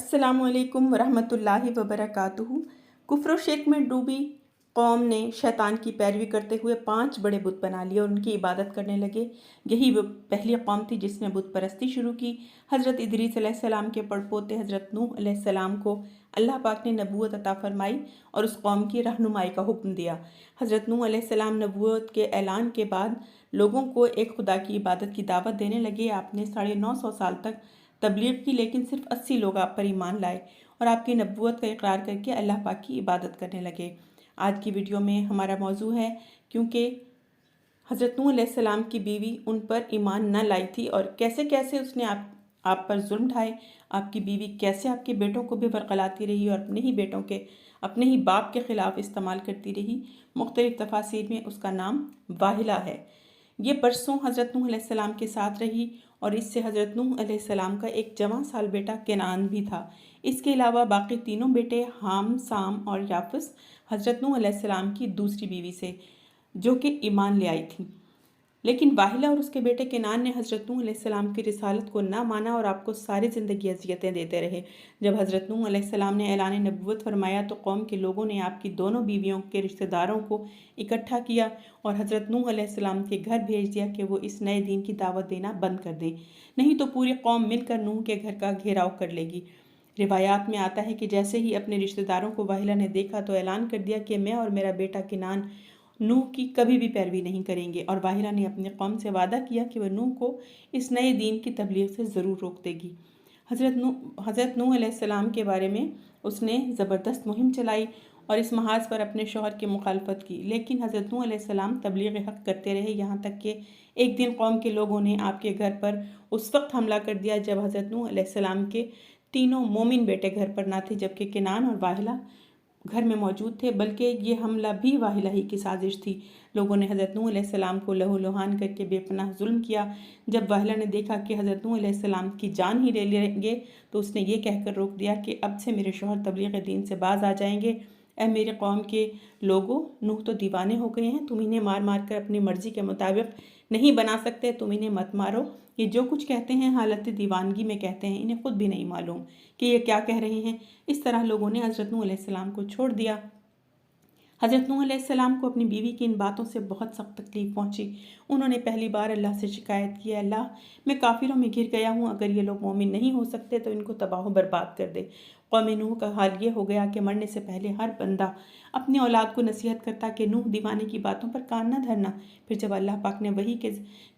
अस्सलामु अलैकुम वरहमतुल्लाहि वबरकातुहू। कुफ्र और शिर्क में डूबी कौम ने शैतान की पैरवी करते हुए 5 बड़े बुत बना लिए और उनकी इबादत करने लगे। यही वो पहली कौम थी जिसने बुत परस्ती शुरू की। हज़रत इदरीस अलैहिस्सलाम के पड़पोते हज़रत नूह अलैहिस्सलाम को अल्लाह पाक ने नबूवत अता फरमाई और उस कौम की रहनुमाई का हुक्म दिया। हज़रत नूह अलैहिस्सलाम नबूवत के ऐलान के बाद लोगों को एक खुदा की इबादत की दावत देने लगे। आपने 950 साल तक तबलीग की, लेकिन सिर्फ 80 लोग आप पर ईमान लाए और आपकी नबूवत का इकरार करके अल्लाह पाक की इबादत करने लगे। आज की वीडियो में हमारा मौजू है क्योंकि हज़रत नूह अलैहिस्सलाम की बीवी उन पर ईमान न लाई थी और कैसे कैसे उसने आप पर जुल्म ढाए। आपकी बीवी कैसे आपके बेटों को भी बरगलाती रही और अपने ही बाप के ख़िलाफ़ इस्तेमाल करती रही। मुख्तलिफ तफासीर में उसका नाम वाहिला है। ये बरसों हज़रत नूह अलैहिस्सलाम के साथ रही और इससे हज़रत नूह अलैहिस्सलाम का एक जवां साल बेटा केनान भी था। इसके अलावा बाकी तीनों बेटे हाम, साम और याफस हज़रत नूह अलैहिस्सलाम की दूसरी बीवी से जो कि ईमान ले आई थी। लेकिन वाहिला और उसके बेटे केनान ने हज़रत नूह अलैहिस्सलाम की रिसालत को ना माना और आपको सारी ज़िंदगी अज़ियतें देते रहे। जब हज़रत नूह अलैहिस्सलाम ने ऐलान नबूवत फरमाया तो कौम के लोगों ने आपकी दोनों बीवियों के रिश्तेदारों को इकट्ठा किया और हज़रत नूह अलैहिस्सलाम के घर भेज दिया कि वो इस नए दीन की दावत देना बंद कर दें, नहीं तो पूरी कौम मिलकर नूह के घर का घेराव कर लेगी। रिवायात में आता है कि जैसे ही अपने रिश्तेदारों को वाहिला ने देखा तो ऐलान कर दिया कि मैं और मेरा बेटा केनान नूह की कभी भी पैरवी नहीं करेंगे। और वाहिला ने अपने कौम से वादा किया कि वह नूह को इस नए दीन की तबलीग से ज़रूर रोक देगी। हज़रत नूह अलैहिस्सलाम के बारे में उसने ज़बरदस्त मुहिम चलाई और इस महाज पर अपने शौहर की मुखालफत की, लेकिन हज़रत नूह अलैहिस्सलाम तबलीग हक़ करते रहे। यहाँ तक कि एक दिन कौम के लोगों ने आपके घर पर उस वक्त हमला कर दिया जब हज़रत नूह अलैहिस्सलाम के तीनों मोमिन बेटे घर पर ना थे, जबकि केनान और वाहिला घर में मौजूद थे। बल्कि ये हमला भी वाहिला ही की साजिश थी। लोगों ने हज़रत नूह अलैहिस्सलाम को लहूलुहान करके बेपनाह जुल्म किया। जब वाहिला ने देखा कि हज़रत नूह अलैहिस्सलाम की जान ही ले लेंगे तो उसने ये कहकर रोक दिया कि अब से मेरे शौहर तबलीग दीन से बाज आ जाएंगे। ऐ मेरे कौम के लोगों, नूह तो दीवाने हो गए हैं, तुम इन्हें मार मार कर अपनी मर्जी के मुताबिक नहीं बना सकते, तुम इन्हें मत मारो। ये जो कुछ कहते हैं हालत दीवानगी में कहते हैं, इन्हें खुद भी नहीं मालूम कि ये क्या कह रहे हैं। इस तरह लोगों ने हज़रत नूह अलैहिस्सलाम को छोड़ दिया। हज़रत नूह अलैहिस्सलाम को अपनी बीवी की इन बातों से बहुत सख्त तकलीफ़ पहुंची। उन्होंने पहली बार अल्लाह से शिकायत की, अल्लाह मैं काफिरों में घिर गया हूँ, अगर ये लोग मोमिन नहीं हो सकते तो इनको तबाह बर्बाद कर दे। कौम नूह का हाल ये हो गया कि मरने से पहले हर बंदा अपनी औलाद को नसीहत करता कि नूह दीवाने की बातों पर कान न धरना। फिर जब अल्लाह पाक ने वही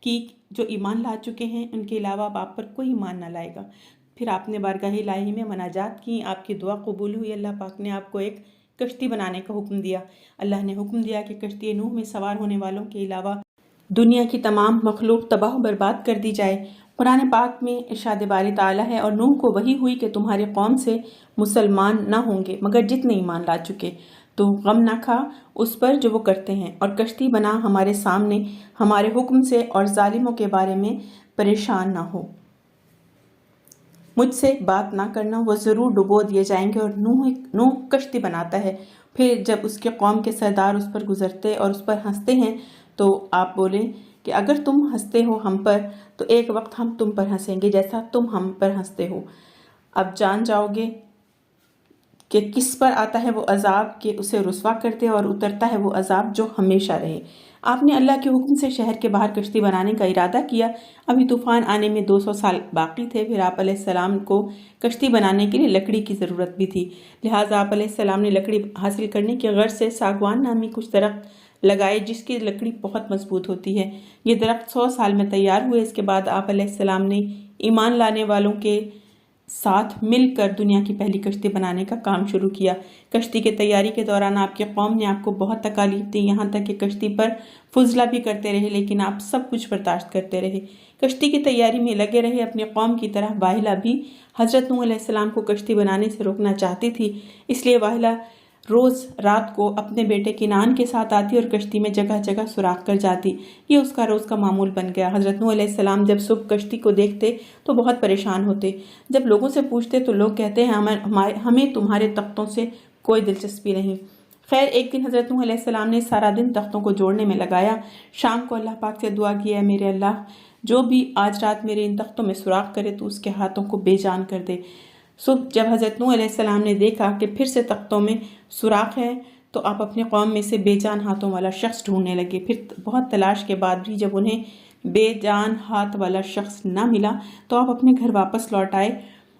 की जो ईमान ला चुके हैं उनके अलावा आप पर कोई ईमान न लाएगा, फिर आपने बारगाह इलाही में मनाजात की, आपकी दुआ कबूल हुई। अल्लाह पाक ने आपको एक कश्ती बनाने का हुक्म दिया। अल्लाह ने हुक्म दिया कि कश्ती नूह में सवार होने वालों के अलावा दुनिया की तमाम मखलूक तबाह बर्बाद कर दी जाए। कुरान पाक में इरशाद बारी ताला है, और नूह को वही हुई कि तुम्हारे कौम से मुसलमान न होंगे मगर जितने ईमान ला चुके, तो गम न खा उस पर जो वो करते हैं और कश्ती बना हमारे सामने हमारे हुक्म से और जालिमों के बारे में परेशान ना हो। मुझसे बात ना करना, वो ज़रूर डुबो दिए जाएंगे। और नूह कश्ती बनाता है। फिर जब उसके कौम के सरदार उस पर गुजरते और उस पर हंसते हैं तो आप बोले कि अगर तुम हंसते हो हम पर तो एक वक्त हम तुम पर हंसेंगे जैसा तुम हम पर हंसते हो। अब जान जाओगे कि किस पर आता है वो अजाब कि उसे रुस्वा करते और उतरता है वो अजाब जो हमेशा रहे। आपने अल्लाह के हुक्म से शहर के बाहर कश्ती बनाने का इरादा किया। अभी तूफान आने में 200 साल बाकी थे। फिर आप अलैहिस्सलाम को कश्ती बनाने के लिए लकड़ी की ज़रूरत भी थी, लिहाजा आप अलैहिस्सलाम ने लकड़ी हासिल करने के गर्ज से सागवान नामी कुछ दरख्त लगाए जिसकी लकड़ी बहुत मजबूत होती है। ये दरख्त 100 साल में तैयार हुए। इसके बाद आप अलैहिस्सलाम ने ईमान लाने वालों के साथ मिलकर दुनिया की पहली कश्ती बनाने का काम शुरू किया। कश्ती की तैयारी के दौरान आपकी कौम ने आपको बहुत तकालीफ दी, यहाँ तक कि कश्ती पर फुजला भी करते रहे, लेकिन आप सब कुछ बर्दाश्त करते रहे, कश्ती की तैयारी में लगे रहे। अपनी कौम की तरह वाहिला भी हज़रत नूह अलैहिस्सलाम को कश्ती बनाने से रोकना चाहती थी। इसलिए वाहिला रोज़ रात को अपने बेटे किनान के साथ आती और कश्ती में जगह जगह सुराख कर जाती। ये उसका रोज़ का मामूल बन गया। हज़रत नूह अलैहिस्सलाम जब सुबह कश्ती को देखते तो बहुत परेशान होते। जब लोगों से पूछते तो लोग कहते हैं हमें तुम्हारे तख्तों से कोई दिलचस्पी नहीं। खैर, एक दिन हज़रत नूह अलैहिस्सलाम ने सारा दिन तख्तों को जोड़ने में लगाया। शाम को अल्लाह पाक से दुआ की, है मेरे अल्लाह, जो भी आज रात मेरे इन तख्तों में सुराख करे तो उसके हाथों को बेजान कर दे। صبح جب حضرت نوح علیہ السلام نے دیکھا کہ پھر سے تختوں میں سوراخ ہے تو آپ اپنے قوم میں سے بے جان ہاتھوں والا شخص ڈھونڈنے لگے۔ پھر بہت تلاش کے بعد بھی جب انہیں بے جان ہاتھ والا شخص نہ ملا تو آپ اپنے گھر واپس لوٹ آئے۔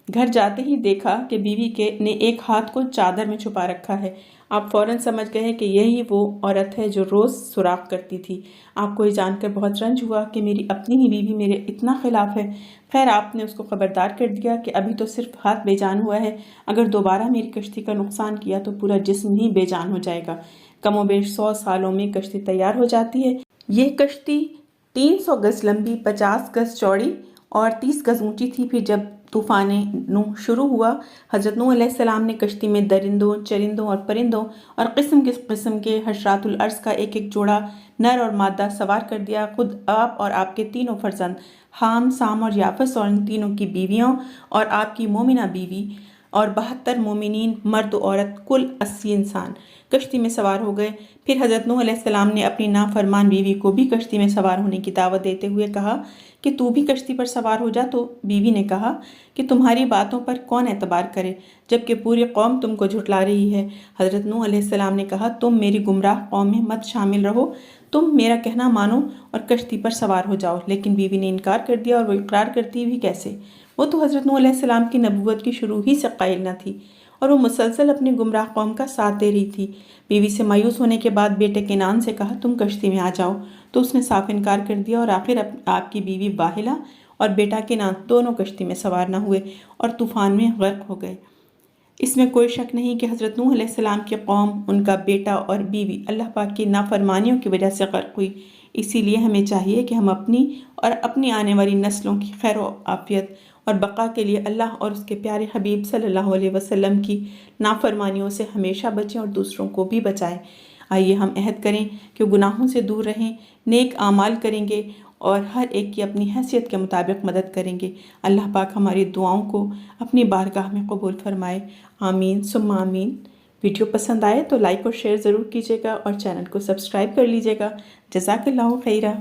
گھر جاتے ہی دیکھا کہ بیوی نے ایک ہاتھ کو چادر میں چھپا رکھا ہے۔ آپ فوراً سمجھ گئے کہ یہی وہ عورت ہے جو روز سوراخ کرتی تھی۔ آپ کو یہ جان کر بہت رنج ہوا کہ میری اپنی ہی بیوی میرے اتنا خلاف ہے۔ خیر آپ نے اس کو خبردار کر دیا کہ ابھی تو صرف ہاتھ بے جان ہوا ہے، اگر دوبارہ میری کشتی کا نقصان کیا تو پورا جسم ہی بے جان ہو جائے گا۔ کم و بیش 100 سالوں میں کشتی تیار ہو جاتی ہے۔ یہ کشتی 300 گز لمبی، 50 گز چوڑی اور 30 گز اونچی تھی۔ پھر جب طوفان نوح شروع ہوا، حضرت نوح علیہ السلام نے کشتی میں درندوں، چرندوں اور پرندوں اور قسم کے حشرات الارض کا ایک ایک جوڑا نر اور مادہ سوار کر دیا۔ خود آپ اور آپ کے تینوں فرزند حام، سام اور یافس اور ان تینوں کی بیویوں اور آپ کی مومنہ بیوی اور 72 مومنین مرد و عورت، کل 80 انسان کشتی میں سوار ہو گئے۔ پھر حضرت نوح علیہ السلام نے اپنی نافرمان بیوی کو بھی کشتی میں سوار ہونے کی دعوت دیتے ہوئے کہا کہ تو بھی کشتی پر سوار ہو جا۔ تو بیوی نے کہا کہ تمہاری باتوں پر کون اعتبار کرے جبکہ پوری قوم تم کو جھٹلا رہی ہے۔ حضرت نوح علیہ السلام نے کہا تم میری گمراہ قوم میں مت شامل رہو، تم میرا کہنا مانو اور کشتی پر سوار ہو جاؤ۔ لیکن بیوی نے انکار کر دیا، اور وہ اقرار کرتی بھی کیسے؟ وہ تو حضرت نوح علیہ السلام کی نبوت کی شروع ہی سے قائل نہ تھی اور وہ مسلسل اپنی گمراہ قوم کا ساتھ دے رہی تھی۔ بیوی سے مایوس ہونے کے بعد بیٹے کنعان سے کہا تم کشتی میں آ جاؤ، تو اس نے صاف انکار کر دیا اور آخر آپ کی بیوی واحلہ اور بیٹا کنعان دونوں کشتی میں سوار نہ ہوئے اور طوفان میں غرق ہو گئے۔ اس میں کوئی شک نہیں کہ حضرت نوح علیہ السلام کی قوم، ان کا بیٹا اور بیوی اللہ پاک کی نافرمانیوں کی وجہ سے غرق ہوئی۔ اسی لیے ہمیں چاہیے کہ ہم اپنی اور اپنی آنے والی نسلوں کی خیر و عافیت اور بقا کے لیے اللہ اور اس کے پیارے حبیب صلی اللہ علیہ وسلم کی نافرمانیوں سے ہمیشہ بچیں اور دوسروں کو بھی بچائیں۔ آئیے ہم عہد کریں کہ گناہوں سے دور رہیں، نیک اعمال کریں گے اور ہر ایک کی اپنی حیثیت کے مطابق مدد کریں گے۔ اللہ پاک ہماری دعاؤں کو اپنی بارگاہ میں قبول فرمائے، آمین ثم آمین۔ ویڈیو پسند آئے تو لائک اور شیئر ضرور کیجیے گا اور چینل کو سبسکرائب کر لیجیے گا۔ جزاک اللہ خیرہ۔